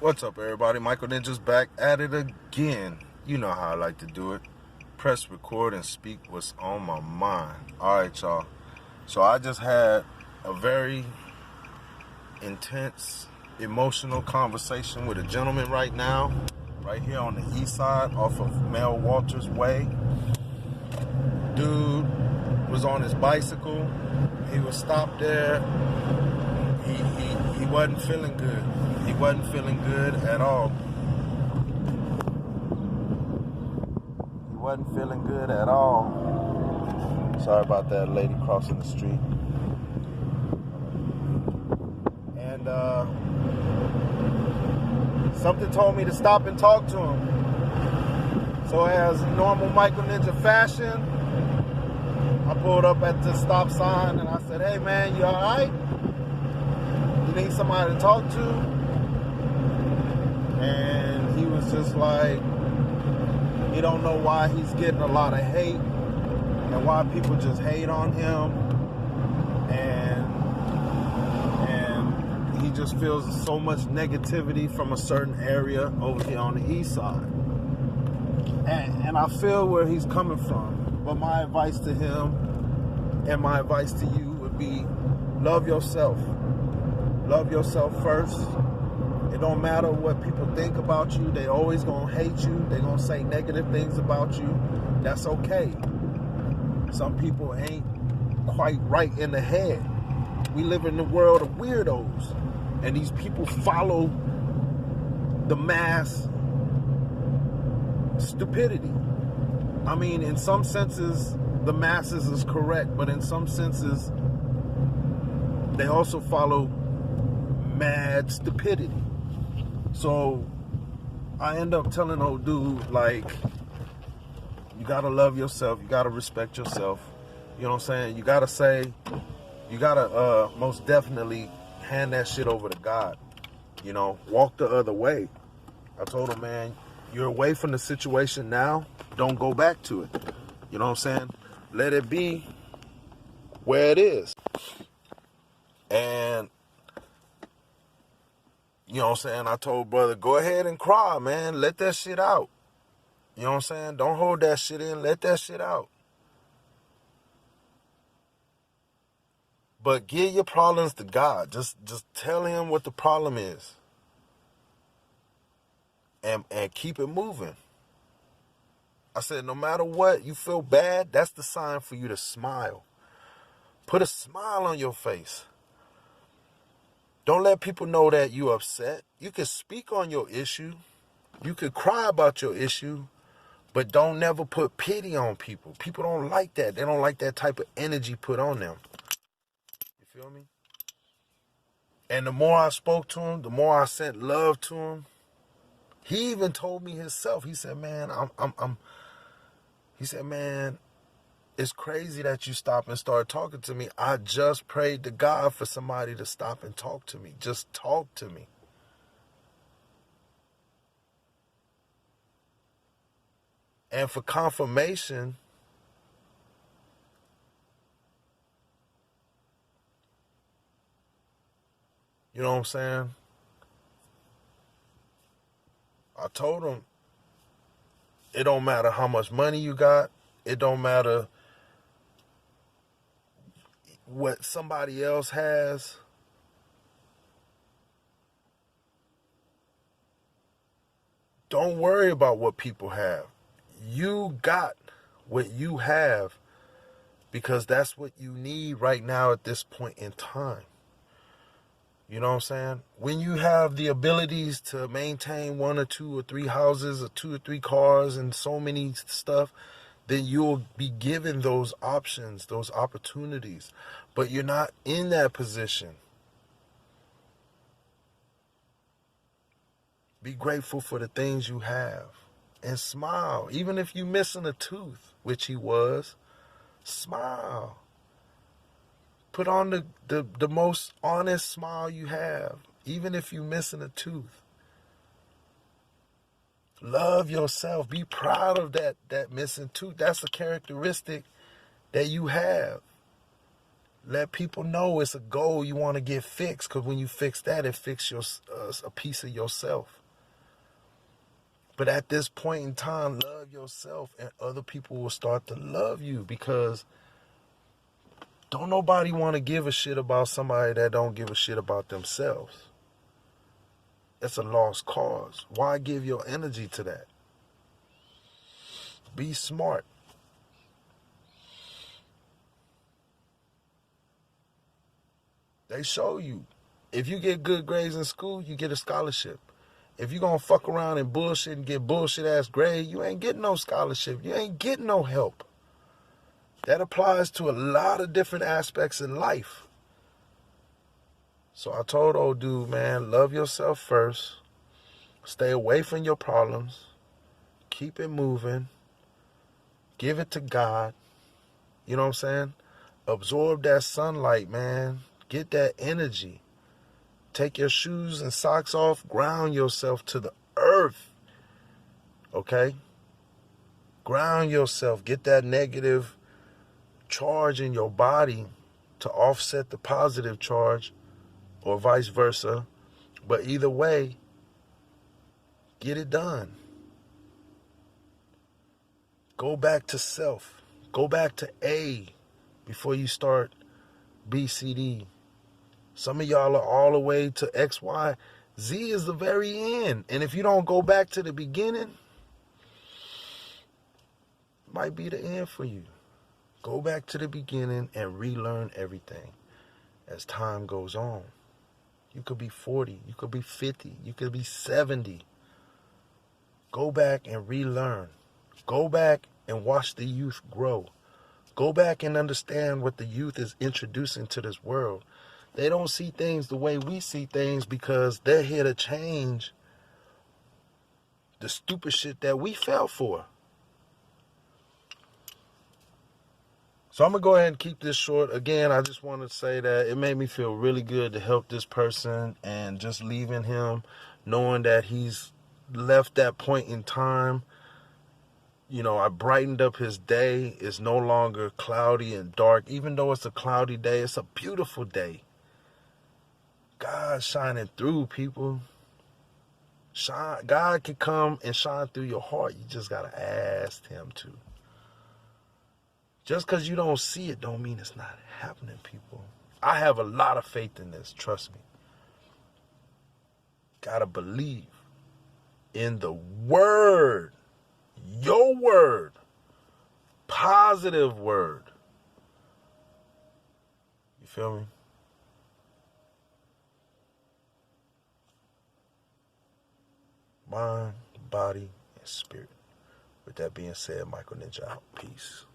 What's up, everybody? Michael Ninja's back at it again. You know how I like to do it. Press record and speak what's on my mind. Alright, y'all. So I just had a very intense, emotional conversation with a gentleman right now, right here on the east side off of Mel Walters Way. Dude was on his bicycle. He was stopped there. He wasn't feeling good. He wasn't feeling good at all. He wasn't feeling good at all. Sorry about that lady crossing the street. And something told me to stop and talk to him. So as normal Michael Ninja fashion, I pulled up at the stop sign and I said, "Hey man, you alright? You need somebody to talk to?" And he was just like, he don't know why he's getting a lot of hate and why people just hate on him. And he just feels so much negativity from a certain area over here on the east side. And I feel where he's coming from. But my advice to him and my advice to you would be, love yourself. Love yourself first. It don't matter what people think about you. They always gonna hate you. They gonna say negative things about you. That's okay. Some people ain't quite right in the head. We live in the world of weirdos. And these people follow the mass stupidity. I mean, in some senses, the masses is correct, but in some senses, they also follow mad stupidity. So I end up telling old dude, like, you gotta love yourself, you gotta respect yourself. You know what I'm saying? You gotta most definitely hand that shit over to God. You know, walk the other way. I told him, man, you're away from the situation now, don't go back to it. You know what I'm saying? Let it be where it is. And you know what I'm saying? I told brother, go ahead and cry, man. Let that shit out. You know what I'm saying? Don't hold that shit in. Let that shit out. But give your problems to God. Just tell him what the problem is. And keep it moving. I said, no matter what, you feel bad, that's the sign for you to smile. Put a smile on your face. Don't let people know that you're upset. You can speak on your issue. You could cry about your issue, but don't never put pity on people. People don't like that. They don't like that type of energy put on them. You feel me? And the more I spoke to him, the more I sent love to him. He even told me himself. He said, "Man, He said, man, it's crazy that you stop and start talking to me. I just prayed to God for somebody to stop and talk to me. Just talk to me." And for confirmation, you know what I'm saying? I told him, it don't matter how much money you got. It don't matter what somebody else has. Don't worry about what people have. You got what you have because that's what you need right now at this point in time. You know what I'm saying? When you have the abilities to maintain 1 or 2 or 3 houses or 2 or 3 cars and so many stuff, then you'll be given those options, those opportunities. But you're not in that position. Be grateful for the things you have and smile. Even if you're missing a tooth, which he was, smile. Put on the most honest smile you have, even if you're missing a tooth. Love yourself. Be proud of that missing tooth. That's a characteristic that you have. Let people know it's a goal you want to get fixed, because when you fix that, it fixes a piece of yourself. But at this point in time, love yourself and other people will start to love you, because don't nobody want to give a shit about somebody that don't give a shit about themselves. It's a lost cause. Why give your energy to that? Be smart. They show you. If you get good grades in school, you get a scholarship. If you're going to fuck around and bullshit and get bullshit ass grade, you ain't getting no scholarship. You ain't getting no help. That applies to a lot of different aspects in life. So I told old dude, man, love yourself first. Stay away from your problems. Keep it moving. Give it to God. You know what I'm saying? Absorb that sunlight, man. Get that energy. Take your shoes and socks off. Ground yourself to the earth. Okay? Ground yourself. Get that negative charge in your body to offset the positive charge, or vice versa. But either way, get it done. Go back to self. Go back to A before you start B, C, D. Some of y'all are all the way to X, Y. Z is the very end. And if you don't go back to the beginning, it might be the end for you. Go back to the beginning and relearn everything as time goes on. You could be 40, you could be 50, you could be 70. Go back and relearn. Go back and watch the youth grow. Go back and understand what the youth is introducing to this world. They don't see things the way we see things because they're here to change the stupid shit that we fell for. So I'm going to go ahead and keep this short. Again, I just want to say that it made me feel really good to help this person, and just leaving him, knowing that he's left that point in time. You know, I brightened up his day. It's no longer cloudy and dark. Even though it's a cloudy day, it's a beautiful day. God shining through, people. God can come and shine through your heart. You just got to ask him to. Just because you don't see it don't mean it's not happening, people. I have a lot of faith in this, trust me. Gotta believe in the word. Your word. Positive word. You feel me? Mind, body, and spirit. With that being said, Michael Ninja out. Peace.